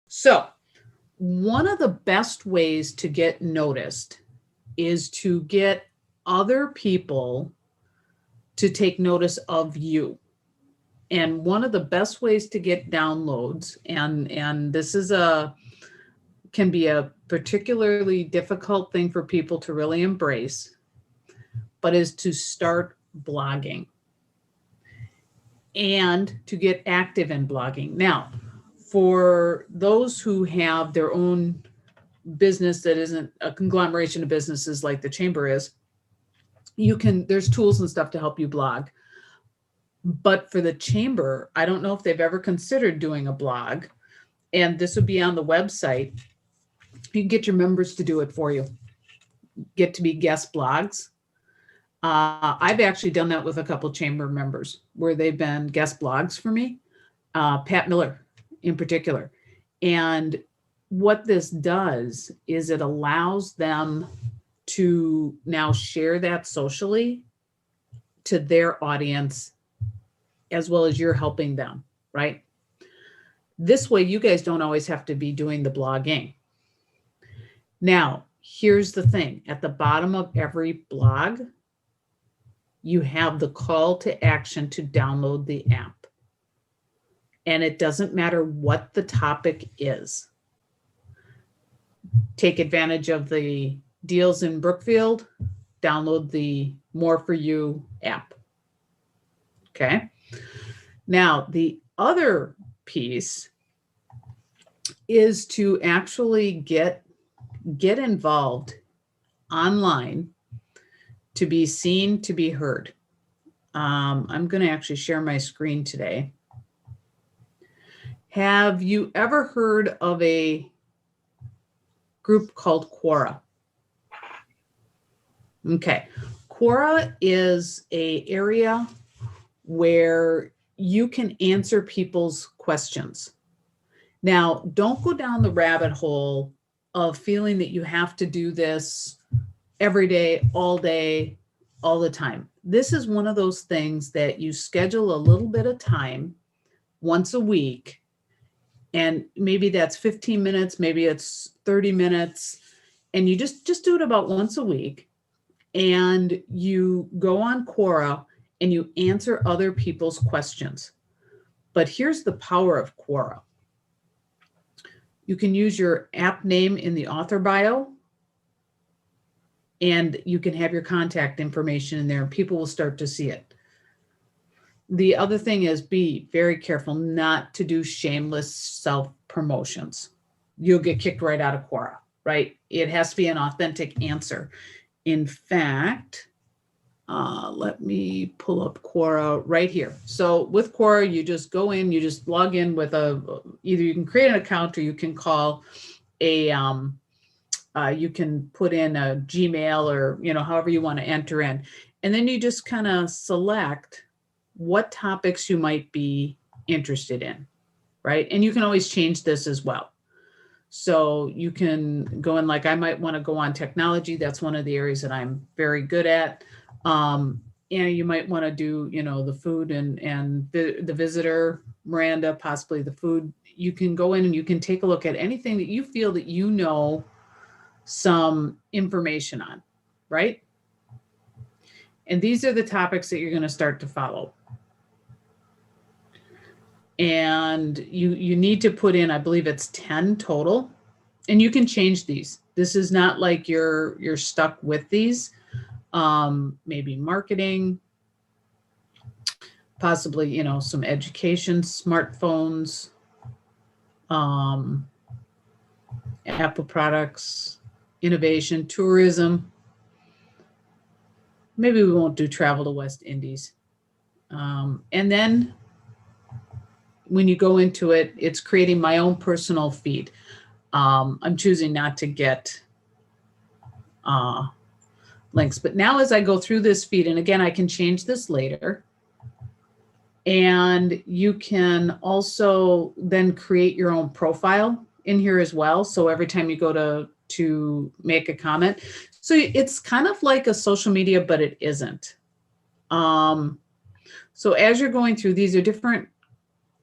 So, one of the best ways to get noticed is to get other people to take notice of you. And one of the best ways to get downloads, and this is a can be a particularly difficult thing for people to really embrace, but is to start blogging and to get active in blogging. Now, for those who have their own business that isn't a conglomeration of businesses like the chamber is, there's tools and stuff to help you blog. But for the chamber, I don't know if they've ever considered doing a blog, and this would be on the website. You can get your members to do it for you, get to be guest blogs. I've actually done that with a couple chamber members where they've been guest blogs for me, Pat Miller in particular. And what this does is it allows them to now share that socially to their audience, as well as you're helping them, right? This way, you guys don't always have to be doing the blogging. Now, here's the thing. At the bottom of every blog, you have the call to action to download the app. And it doesn't matter what the topic is. Take advantage of the deals in Brookfield, download the More For You app. Okay. Now, the other piece is to actually get involved online, to be seen, to be heard. I'm going to actually share my screen today. Have you ever heard of a group called Quora? Okay. Quora is an area where you can answer people's questions. Now, don't go down the rabbit hole of feeling that you have to do this every day, all the time. This is one of those things that you schedule a little bit of time once a week, and maybe that's 15 minutes, maybe it's 30 minutes, and you just do it about once a week, and you go on Quora and you answer other people's questions. But here's the power of Quora. You can use your app name in the author bio, and you can have your contact information in there, and people will start to see it. The other thing is, be very careful not to do shameless self-promotions. You'll get kicked right out of Quora, right? It has to be an authentic answer. In fact, let me pull up Quora right here. So with Quora, you just go in, you just log in with either you can create an account or you can call you can put in a Gmail or, however you want to enter in. And then you just kind of select what topics you might be interested in, right? And you can always change this as well. So you can go in, like I might want to go on technology. That's one of the areas that I'm very good at. And you might want to do, the food and the visitor, Miranda, possibly the food. You can go in and you can take a look at anything that you feel that you know some information on, right? And these are the topics that you're going to start to follow. And you need to put in, I believe it's 10 total, and you can change these. This is not like you're stuck with these. Maybe marketing, possibly, some education, smartphones, Apple products, innovation, tourism. Maybe we won't do travel to West Indies. And then when you go into it, it's creating my own personal feed. I'm choosing not to get links. But now as I go through this feed, and again, I can change this later, and you can also then create your own profile in here as well. So every time you go to make a comment, so it's kind of like a social media, but it isn't. So as you're going through, these are different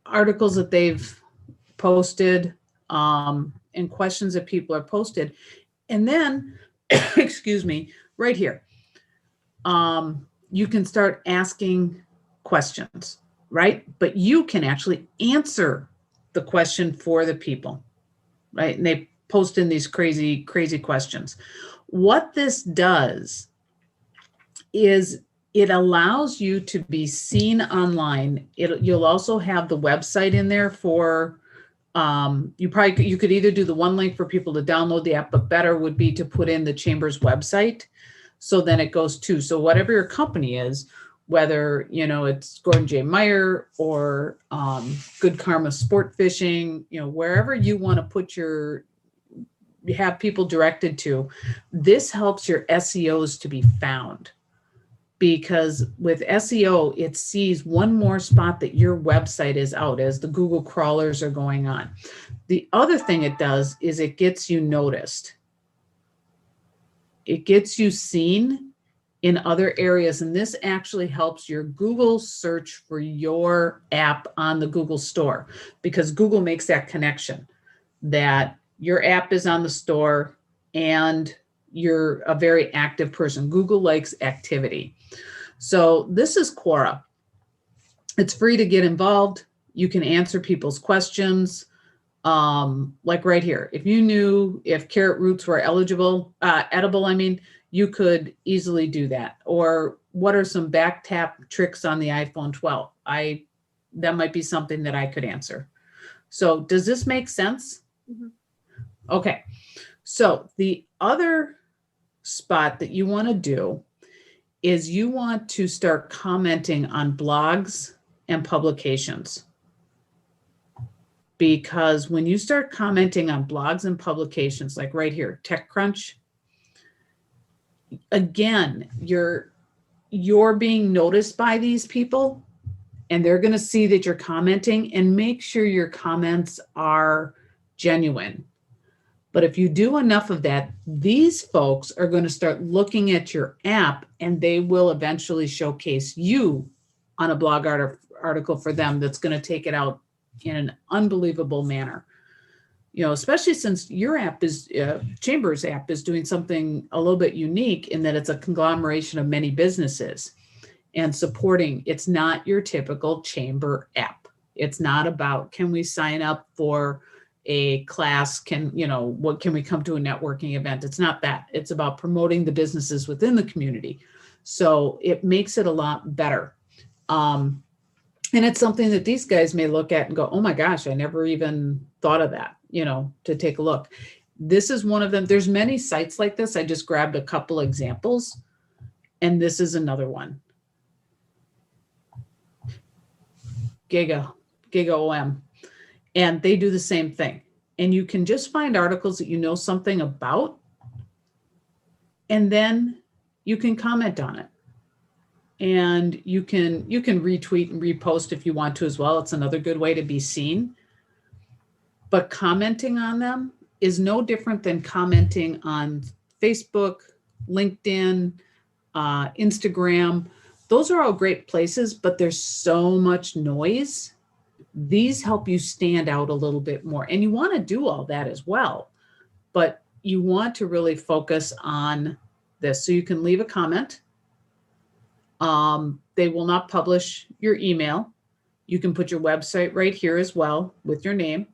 articles that they've posted. and questions that people are posted. And then, excuse me, right here, you can start asking questions, right? But you can actually answer the question for the people, right? And they post in these crazy, crazy questions. What this does is it allows you to be seen online. You'll also have the website in there for, you could either do the one link for people to download the app, but better would be to put in the chamber's website. So then it goes to, so whatever your company is, whether, it's Gordon J. Meyer or Good Karma Sport Fishing, wherever you want to put have people directed to, this helps your SEOs to be found. Because with SEO, it sees one more spot that your website is out as the Google crawlers are going on. The other thing it does is it gets you noticed. It gets you seen in other areas. And this actually helps your Google search for your app on the Google store, because Google makes that connection that your app is on the store and you're a very active person. Google likes activity. So this is Quora. It's free to get involved. You can answer people's questions. Like right here, if you knew if carrot roots were edible, you could easily do that. Or what are some back tap tricks on the iPhone 12? That might be something that I could answer. So does this make sense? Mm-hmm. Okay. So the other spot that you want to do is you want to start commenting on blogs and publications. Because when you start commenting on blogs and publications, like right here, TechCrunch, again, you're being noticed by these people, and they're going to see that you're commenting, and make sure your comments are genuine. But if you do enough of that, these folks are going to start looking at your app, and they will eventually showcase you on a blog article for them that's going to take it out in an unbelievable manner. Especially since your app is, Chamber's app is doing something a little bit unique in that it's a conglomeration of many businesses and supporting. It's not your typical Chamber app. It's not about, can we sign up for a class? What can we come to a networking event? It's not that. It's about promoting the businesses within the community. So it makes it a lot better. And it's something that these guys may look at and go, oh my gosh, I never even thought of that, to take a look. This is one of them. There's many sites like this. I just grabbed a couple examples, and this is another one. Giga OM. And they do the same thing. And you can just find articles that you know something about, and then you can comment on it. And you can retweet and repost if you want to as well. It's another good way to be seen. But commenting on them is no different than commenting on Facebook, LinkedIn, Instagram. Those are all great places, but there's so much noise. These help you stand out a little bit more. And you want to do all that as well, but you want to really focus on this. So you can leave a comment. They will not publish your email. You can put your website right here as well with your name.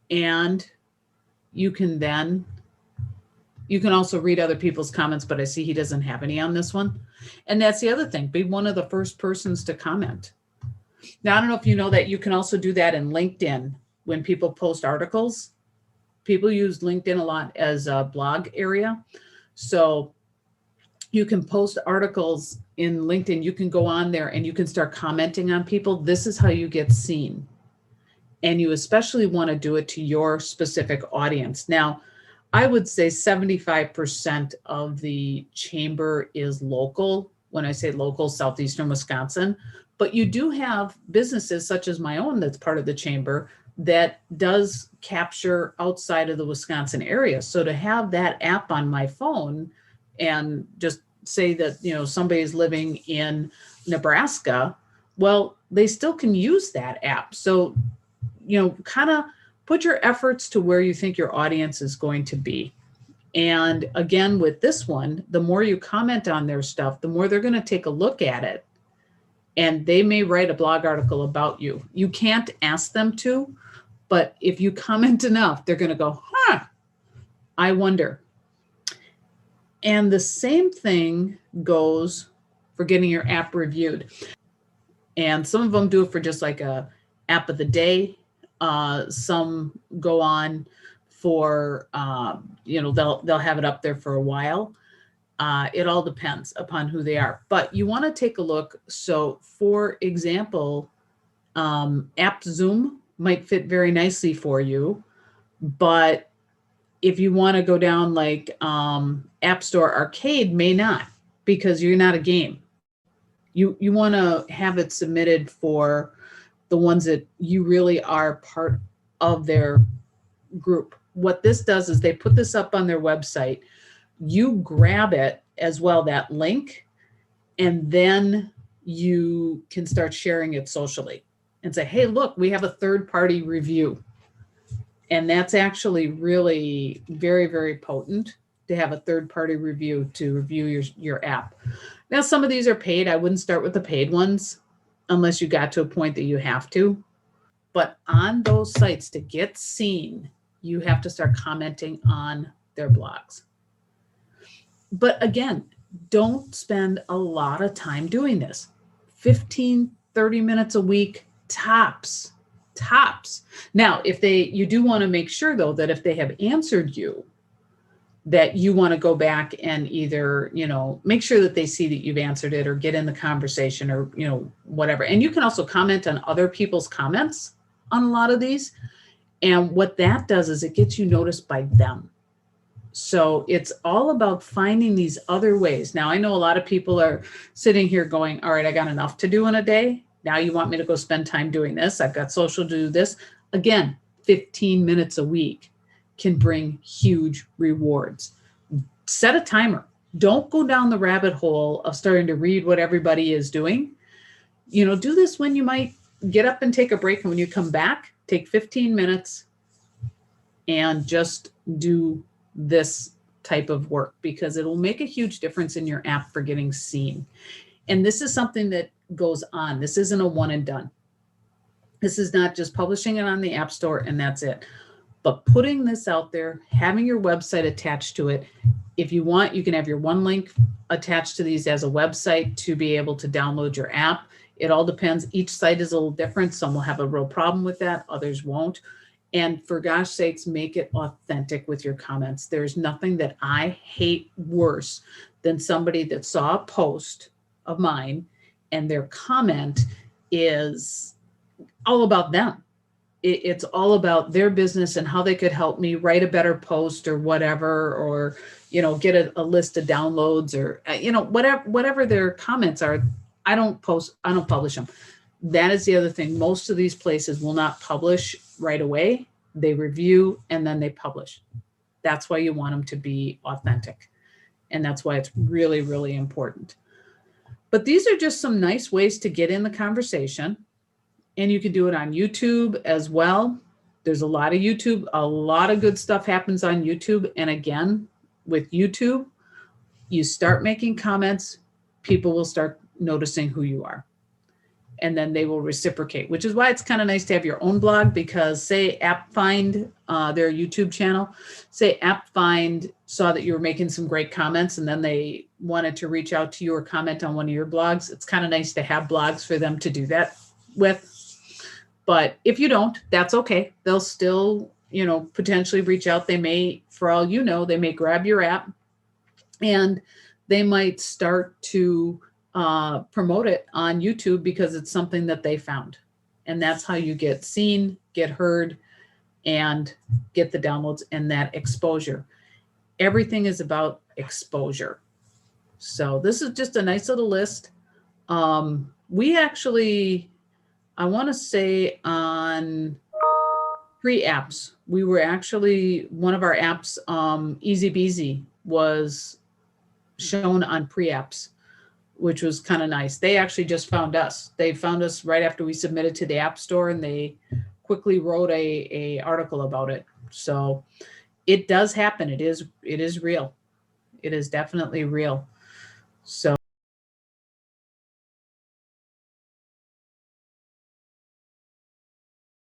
And you can also read other people's comments, but I see he doesn't have any on this one. And that's the other thing. Be one of the first persons to comment. Now, I don't know if you know that you can also do that in LinkedIn when people post articles. People use LinkedIn a lot as a blog area. So you can post articles in LinkedIn. You can go on there and you can start commenting on people. This is how you get seen. And you especially want to do it to your specific audience. Now, I would say 75% of the chamber is local. When I say local, southeastern Wisconsin. But you do have businesses such as my own that's part of the chamber that does capture outside of the Wisconsin area. So to have that app on my phone and just say that, somebody's living in Nebraska, well, they still can use that app. So, kind of put your efforts to where you think your audience is going to be. And again, with this one, the more you comment on their stuff, the more they're going to take a look at it. And they may write a blog article about you. You can't ask them to, but if you comment enough, they're going to go, I wonder. And the same thing goes for getting your app reviewed. And some of them do it for just like a app of the day. Some go on for, they'll have it up there for a while. It all depends upon who they are, but you want to take a look. So for example, AppZoom might fit very nicely for you, but if you want to go down like App Store Arcade may not, because you're not a game. You want to have it submitted for the ones that you really are part of their group. What this does is they put this up on their website. You grab it as well, that link, and then you can start sharing it socially and say, hey, look, we have a third-party review. And that's actually really very, very potent to have a third-party review to review your app. Now, some of these are paid. I wouldn't start with the paid ones unless you got to a point that you have to. But on those sites, to get seen, you have to start commenting on their blogs. But again, don't spend a lot of time doing this. 15, 30 minutes a week, tops. Now, you do want to make sure though, that if they have answered you, that you want to go back and either, make sure that they see that you've answered it or get in the conversation or, whatever. And you can also comment on other people's comments on a lot of these. And what that does is it gets you noticed by them. So it's all about finding these other ways. Now, I know a lot of people are sitting here going, all right, I got enough to do in a day. Now you want me to go spend time doing this. I've got social to do this. Again, 15 minutes a week can bring huge rewards. Set a timer. Don't go down the rabbit hole of starting to read what everybody is doing. Do this when you might get up and take a break. And when you come back, take 15 minutes and just do this type of work, because it'll make a huge difference in your app for getting seen. And this is something that goes on. This isn't a one and done. This is not just publishing it on the App Store and that's it. But putting this out there, having your website attached to it. If you want, you can have your one link attached to these as a website to be able to download your app. It all depends. Each site is a little different. Some will have a real problem with that. Others won't. And for gosh sakes, make it authentic with your comments. There's nothing that I hate worse than somebody that saw a post of mine and their comment is all about them. It's all about their business and how they could help me write a better post or whatever, or, get a list of downloads or, whatever their comments are. I don't publish them. That is the other thing. Most of these places will not publish right away. They review and then they publish. That's why you want them to be authentic. And that's why it's really, really important. But these are just some nice ways to get in the conversation. And you can do it on YouTube as well. There's a lot of YouTube. A lot of good stuff happens on YouTube. And again, with YouTube, you start making comments, people will start noticing who you are. And then they will reciprocate, which is why it's kind of nice to have your own blog, because say AppFind, their YouTube channel, say AppFind saw that you were making some great comments and then they wanted to reach out to you or comment on one of your blogs. It's kind of nice to have blogs for them to do that with. But if you don't, that's okay. They'll still, potentially reach out. They may, for all you know, they may grab your app and they might start to promote it on YouTube because it's something that they found. And that's how you get seen, get heard, and get the downloads and that exposure. Everything is about exposure. So this is just a nice little list. We actually, I want to say on pre-apps, we were actually, one of our apps, Easy Beasy, was shown on pre-apps, which was kind of nice. They actually just found us. They found us right after we submitted to the App Store, and they quickly wrote a article about it. So it does happen. It is real. It is definitely real. So